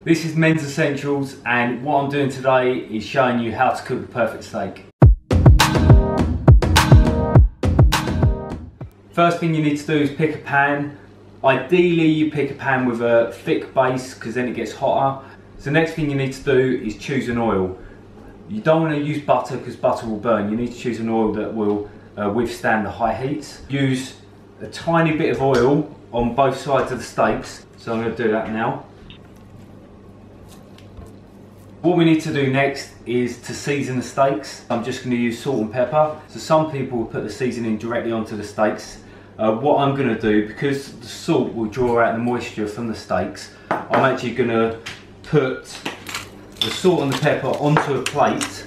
This is Men's Essentials, and what I'm doing today is showing you how to cook the perfect steak. First thing you need to do is pick a pan. Ideally you pick a pan with a thick base because then it gets hotter. So the next thing you need to do is choose an oil. You don't want to use butter because butter will burn. You need to choose an oil that will withstand the high heats. Use a tiny bit of oil on both sides of the steaks. So I'm going to do that now. What we need to do next is to season the steaks. I'm just going to use salt and pepper. So some people will put the seasoning directly onto the steaks. What I'm going to do, because the salt will draw out the moisture from the steaks, I'm actually going to put the salt and the pepper onto a plate,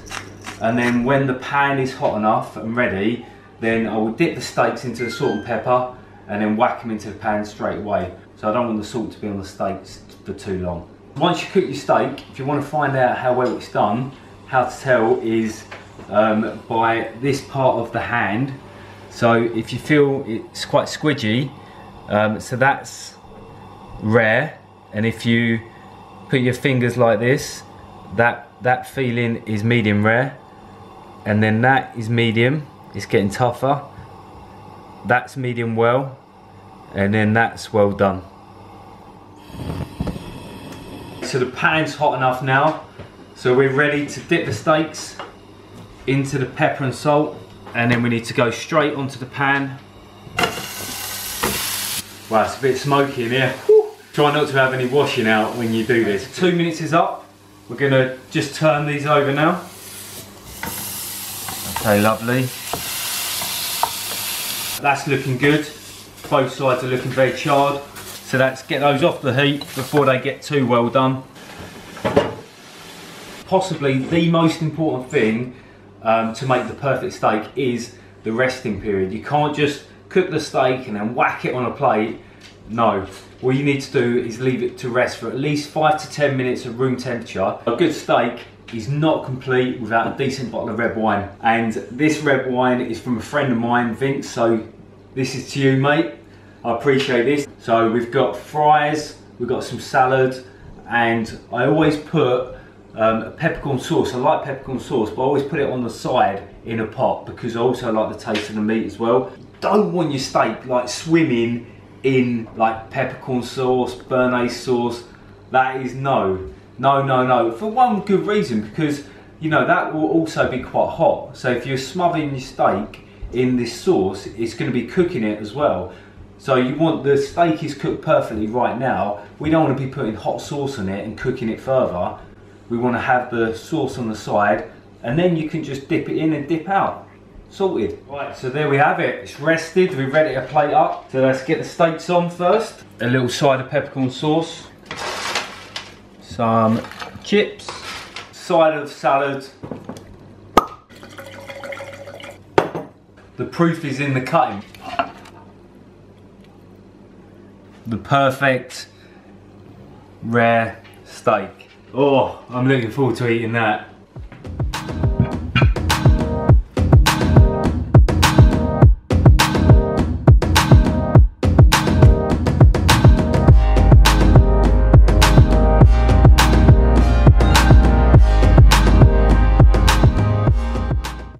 and then when the pan is hot enough and ready, then I will dip the steaks into the salt and pepper and then whack them into the pan straight away. So I don't want the salt to be on the steaks for too long. Once you cook your steak, if you want to find out how well it's done, how to tell is by this part of the hand. So if you feel it's quite squidgy, so that's rare, and if you put your fingers like this, that feeling is medium rare, and then that is medium, it's getting tougher, that's medium well, and then that's well done. So the pan's hot enough now, so we're ready to dip the steaks into the pepper and salt, and then we need to go straight onto the pan. Wow, it's a bit smoky in here. Whew. Try not to have any washing out when you do this. 2 minutes is up. We're gonna just turn these over now. Okay, lovely. That's looking good. Both sides are looking very charred. So let's get those off the heat before they get too well done. Possibly the most important thing to make the perfect steak is the resting period. You can't just cook the steak and then whack it on a plate. No, what you need to do is leave it to rest for at least 5 to 10 minutes at room temperature. A good steak is not complete without a decent bottle of red wine. And this red wine is from a friend of mine, Vince, so this is to you, mate. I appreciate this. So we've got fries, we've got some salad, and I always put a peppercorn sauce. I like peppercorn sauce, but I always put it on the side in a pot because I also like the taste of the meat as well. Don't want your steak like swimming in like peppercorn sauce, béarnaise sauce. That is no. For one good reason, because you know that will also be quite hot. So if you're smothering your steak in this sauce, it's going to be cooking it as well. So you want the steak is cooked perfectly right now. We don't want to be putting hot sauce on it and cooking it further. We want to have the sauce on the side, and then you can just dip it in and dip out. Sorted. Right, so there we have it. It's rested, we're ready to plate up. So let's get the steaks on first. A little side of peppercorn sauce. Some chips. Side of salad. The proof is in the cutting. The perfect rare steak. Oh, I'm looking forward to eating that.